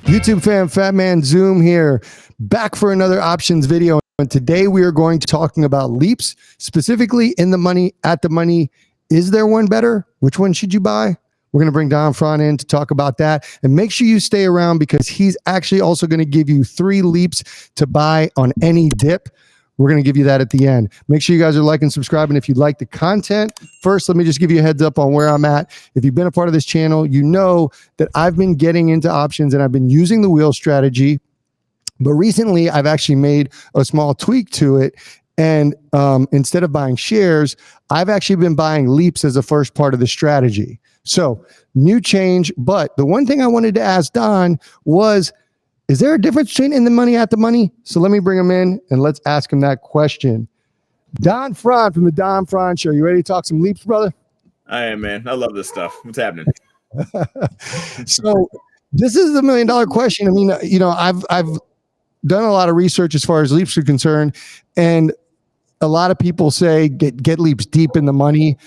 YouTube fam, Fat Man Zoom here, back for another options video. And today we are going to talking about LEAPS, specifically in the money, at the money. Is there one better? Which one should you buy? We're going to bring Don Fron in to talk about that. And make sure you stay around because he's actually also going to give you 3 LEAPS to buy on any dip. We're going to give you that at the end. Make sure you guys are liking, subscribing if you like the content. First, let me just give you a heads up on where I'm at. If you've been a part of this channel, you know that I've been getting into options and I've been using the wheel strategy. But recently, I've actually made a small tweak to it. And instead of buying shares, I've actually been buying LEAPS as the first part of the strategy. So new change. But the one thing I wanted to ask Don was, is there a difference between in the money, at the money? So let me bring him in and let's ask him that question. Don Fron from the Don Fron Show. You ready to talk some LEAPS, brother? I am, man. I love this stuff. What's happening? So this is the $1 million question. I mean, you know, I've done a lot of research as far as LEAPS are concerned, and a lot of people say get LEAPS deep in the money.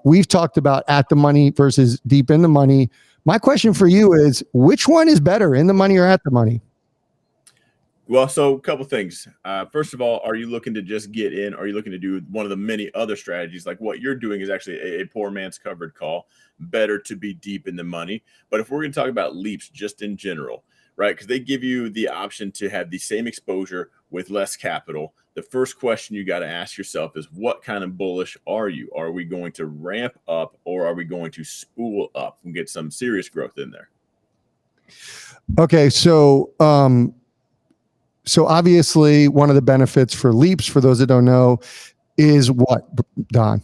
We've talked about at the money versus deep in the money. My question for you is, which one is better, in the money or at the money? Well, so a couple things. First of all, are you looking to just get in? Or are you looking to do one of the many other strategies? Like what you're doing is actually a poor man's covered call. Better to be deep in the money. But if we're going to talk about LEAPS just in general, right? Because they give you the option to have the same exposure with less capital. The first question you got to ask yourself is, what kind of bullish are you? Are we going to ramp up or are we going to spool up and get some serious growth in there? Okay, so so obviously one of the benefits for LEAPS, for those that don't know, is what, Don?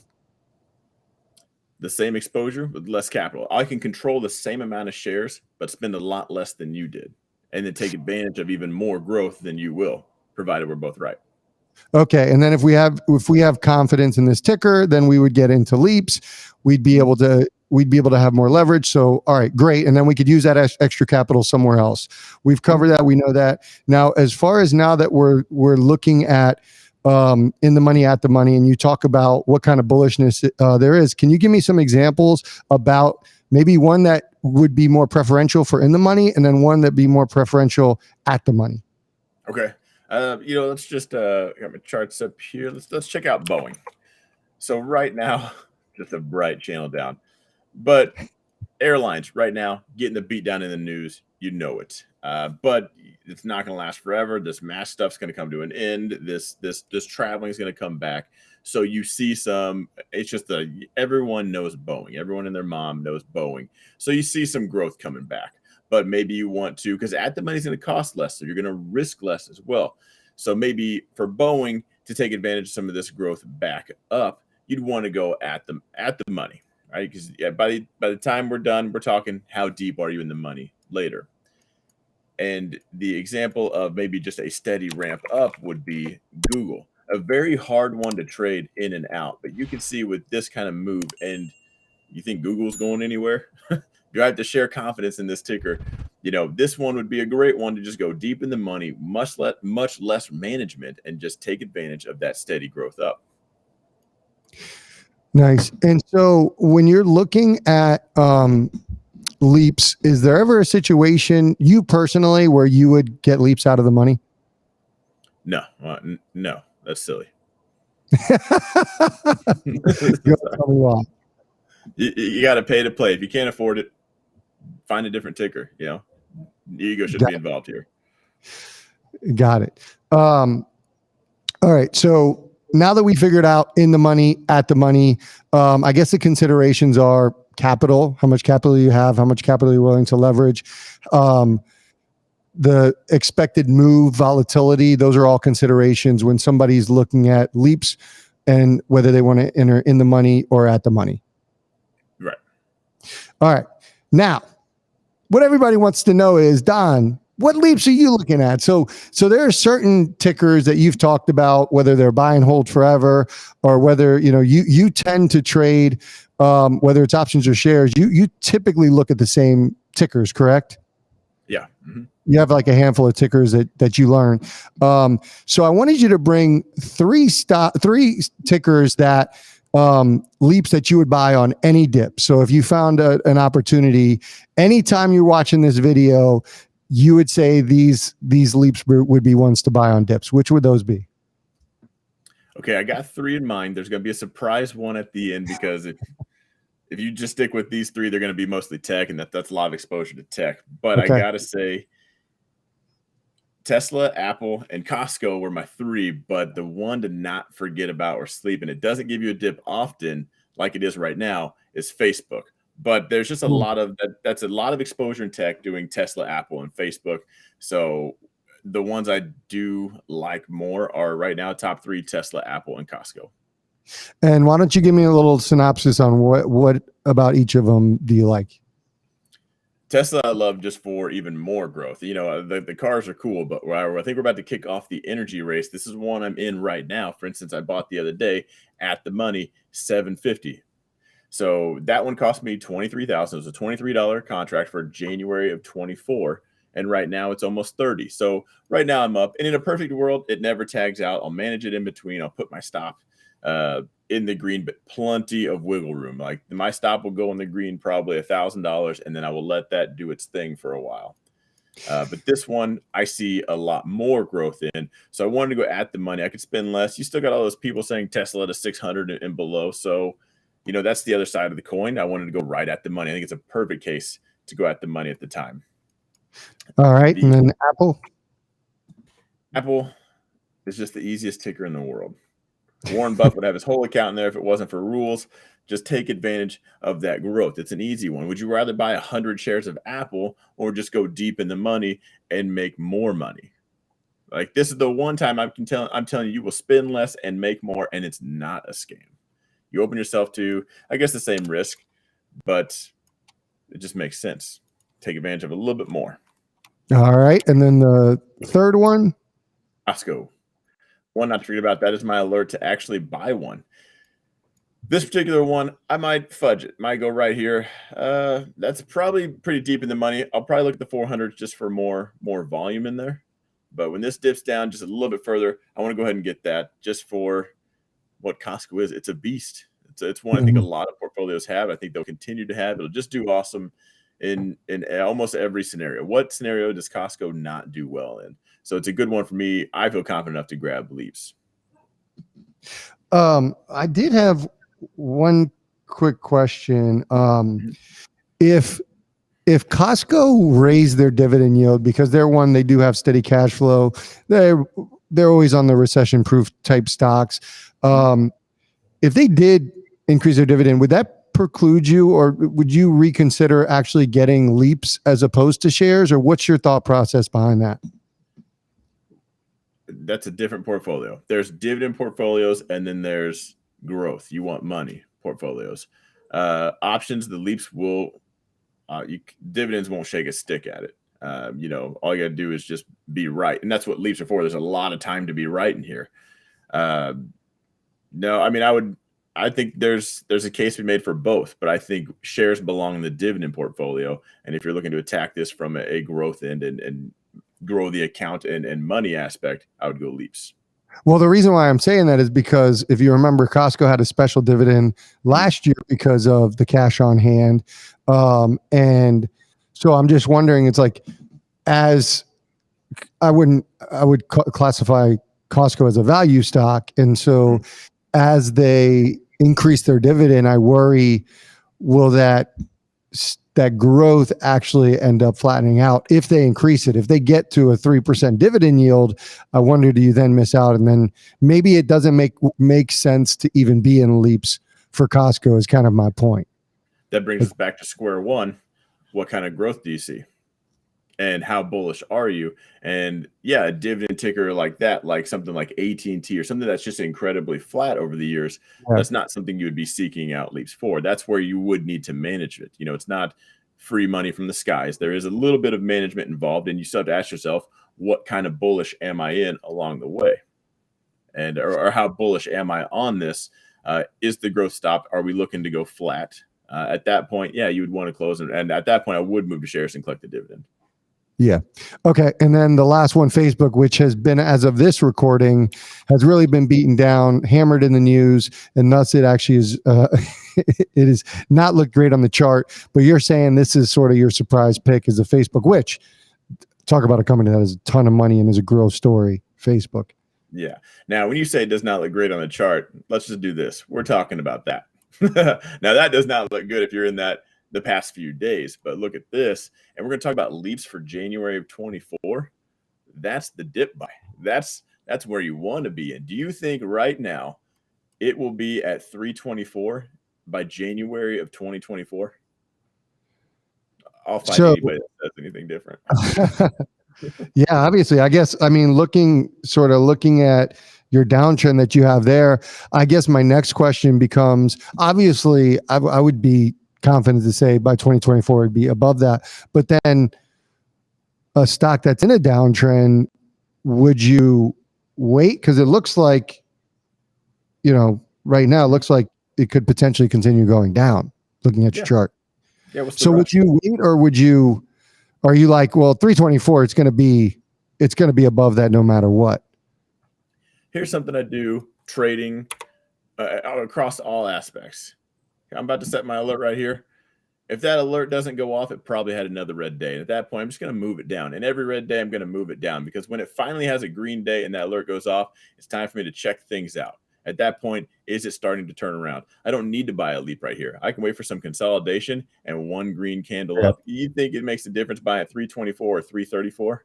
The same exposure with less capital. I can control the same amount of shares, but spend a lot less than you did, and then take advantage of even more growth than you will, provided we're both right. Okay, and then if we have confidence in this ticker, then we would get into LEAPS. We'd be able to have more leverage. So, all right, great, and then we could use that extra capital somewhere else. We've covered that. We know that. Now, as far as now that we're looking at in the money, at the money, and you talk about what kind of bullishness there is, can you give me some examples about maybe one that would be more preferential for in the money, and then one that be more preferential at the money? Okay. You know, let's just got my charts up here. Let's check out Boeing. So right now, just a bright channel down, but airlines right now getting the beat down in the news. You know it, but it's not going to last forever. This mass stuff's going to come to an end. This traveling is going to come back. So you see some. It's just everyone knows Boeing. Everyone and their mom knows Boeing. So you see some growth coming back. But maybe you want to, because at the money is going to cost less, so you're going to risk less as well. So maybe for Boeing to take advantage of some of this growth back up, you'd want to go at the money, right? Because by the time we're done, we're talking how deep are you in the money later. And the example of maybe just a steady ramp up would be Google, a very hard one to trade in and out. But you can see with this kind of move, and you think Google's going anywhere? You have to share confidence in this ticker. You know, this one would be a great one to just go deep in the money, much less management, and just take advantage of that steady growth up. Nice. And so when you're looking at LEAPS, is there ever a situation, you personally, where you would get LEAPS out of the money? No, no, that's silly. Tell me why. You got to pay to play. If you can't afford it, find a different ticker. You know, ego shouldn't be involved here. Got it. All right. So now that we figured out in the money, at the money, I guess the considerations are capital, how much capital you have, how much capital you're willing to leverage, the expected move, volatility. Those are all considerations when somebody's looking at LEAPS and whether they want to enter in the money or at the money. Right. All right. Now, what everybody wants to know is, Don, what LEAPS are you looking at? So there are certain tickers that you've talked about, whether they're buy and hold forever or whether, you know, you tend to trade, whether it's options or shares, you typically look at the same tickers, correct? Yeah. Mm-hmm. You have like a handful of tickers that you learn. So I wanted you to bring three tickers that LEAPS that you would buy on any dip. So if you found an opportunity, anytime you're watching this video, you would say these leaps would be ones to buy on dips. Which would those be? Okay, I got 3 in mind. There's going to be a surprise one at the end because if you just stick with these 3, they're going to be mostly tech, and that's a lot of exposure to tech. But I Okay. got to say, Tesla, Apple, and Costco were my 3, but the one to not forget about or sleep, and it doesn't give you a dip often like it is right now, is Facebook. But there's just a Mm. lot of that's a lot of exposure in tech doing Tesla, Apple, and Facebook. So the ones I do like more are right now top 3: Tesla, Apple, and Costco. And why don't you give me a little synopsis on what about each of them do you like? Tesla, I love just for even more growth. The cars are cool, but I think we're about to kick off the energy race. This is one I'm in right now. For instance, I bought the other day at the money, 750. So that one cost me 23,000. It was a $23 contract for January of 24, and right now it's almost 30. So right now I'm up. And in a perfect world, it never tags out. I'll manage it in between. I'll put my stop in the green, but plenty of wiggle room. Like my stop will go in the green probably $1,000, and then I will let that do its thing for a while. But this one I see a lot more growth in. So I wanted to go at the money. I could spend less. You still got all those people saying Tesla to 600 and below. So, that's the other side of the coin. I wanted to go right at the money. I think it's a perfect case to go at the money at the time. All right. And then Apple is just the easiest ticker in the world. Warren Buffett would have his whole account in there if it wasn't for rules. Just take advantage of that growth. It's an easy one. Would you rather buy 100 shares of Apple or just go deep in the money and make more money? Like this is the one time I'm telling you, you will spend less and make more, and it's not a scam. You open yourself to, I guess, the same risk, but it just makes sense. Take advantage of it a little bit more. All right. And then the third one, Costco. One not to forget about, that is my alert to actually buy one. This particular one, I might fudge it. Might go right here. That's probably pretty deep in the money. I'll probably look at the 400 just for more volume in there. But when this dips down just a little bit further, I want to go ahead and get that just for what Costco is. It's a beast. It's one I think a lot of portfolios have. I think they'll continue to have. It'll just do awesome in almost every scenario. What scenario does Costco not do well in? So it's a good one for me. I feel confident enough to grab LEAPS. I did have one quick question. If Costco raised their dividend yield, because they do have steady cash flow, they're always on the recession-proof type stocks. If they did increase their dividend, would that preclude you, or would you reconsider actually getting LEAPS as opposed to shares, or what's your thought process behind that? That's a different portfolio. There's dividend portfolios, and then there's growth. You want money portfolios. Options, the LEAPS will dividends won't shake a stick at it. All you got to do is just be right, and that's what LEAPS are for. There's a lot of time to be right in here. No, I mean, I think there's a case to be made for both, but I think shares belong in the dividend portfolio. And if you're looking to attack this from a growth end and grow the account and money aspect, I would go LEAPS. Well, the reason why I'm saying that is because if you remember, Costco had a special dividend last year because of the cash on hand. And so I'm just wondering, it's like, as I would classify Costco as a value stock. And so as they increase their dividend, I worry, will that growth actually end up flattening out if they increase it? If they get to a 3% dividend yield, I wonder, do you then miss out? And then maybe it doesn't make sense to even be in LEAPS for Costco is kind of my point. That brings us back to square one. What kind of growth do you see? And how bullish are you? And yeah, a dividend ticker like that, like something like AT&T or something that's just incredibly flat over the years, that's not something you would be seeking out LEAPS for. That's where you would need to manage it. It's not free money from the skies. There is a little bit of management involved, and you still have to ask yourself, what kind of bullish am I in along the way? And or how bullish am I on this? Is the growth stopped? Are we looking to go flat? At that point, yeah, you would want to close. And at that point, I would move to shares and collect the dividend. Yeah. Okay. And then the last one, Facebook, which has been, as of this recording, has really been beaten down, hammered in the news, and thus it actually is, it is not looked great on the chart. But you're saying this is sort of your surprise pick is the Facebook, which talk about a company that has a ton of money and is a growth story, Facebook. Yeah. Now, when you say it does not look great on the chart, let's just do this. We're talking about that. Now, that does not look good if you're in that the past few days, but look at this. And we're going to talk about LEAPS for January of 24. That's the dip buy. That's where you want to be. And do you think right now it will be at 324 by January of 2024? I'll find anybody that says anything different. Yeah, obviously, I guess, I mean, looking at your downtrend that you have there, I guess my next question becomes, obviously, I would be confident to say by 2024 it'd be above that, but then a stock that's in a downtrend, would you wait? Because it looks like, right now it looks like it could potentially continue going down, looking at your chart. Yeah. So would you wait, or are you like, well, 324, it's going to be above that no matter what? Here's something I do trading across all aspects. I'm about to set my alert right here. If that alert doesn't go off, it probably had another red day. And at that point, I'm just going to move it down. And every red day, I'm going to move it down, because when it finally has a green day and that alert goes off, it's time for me to check things out. At that point, is it starting to turn around? I don't need to buy a leap right here. I can wait for some consolidation and one green candle up. You think it makes a difference buying at 324 or 334?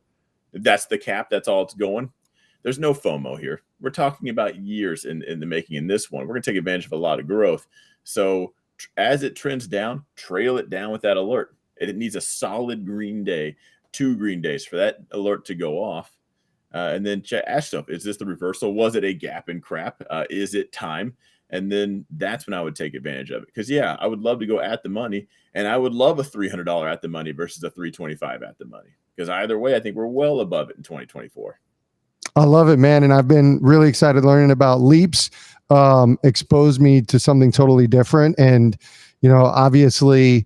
That's the cap. That's all it's going. There's no FOMO here. We're talking about years in the making in this one. We're going to take advantage of a lot of growth. So as it trends down, trail it down with that alert. It needs a solid green day, 2 green days for that alert to go off. And then ask yourself, is this the reversal? Was it a gap in crap? Is it time? And then that's when I would take advantage of it. Because, yeah, I would love to go at the money, and I would love a $300 at the money versus a $325 at the money. Because either way, I think we're well above it in 2024. I love it, man. And I've been really excited learning about LEAPS. Exposed me to something totally different. And, obviously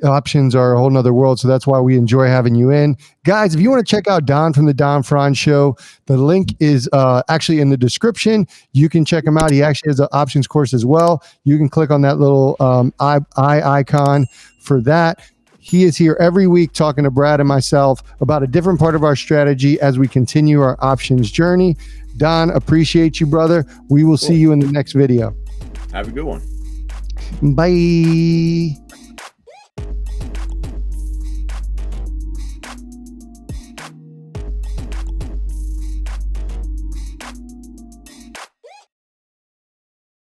options are a whole nother world. So that's why we enjoy having you in. Guys, if you want to check out Don from the Don Franz Show, the link is actually in the description. You can check him out. He actually has an options course as well. You can click on that little eye icon for that. He is here every week talking to Brad and myself about a different part of our strategy as we continue our options journey. Don, appreciate you, brother. We will see you in the next video. Have a good one. Bye.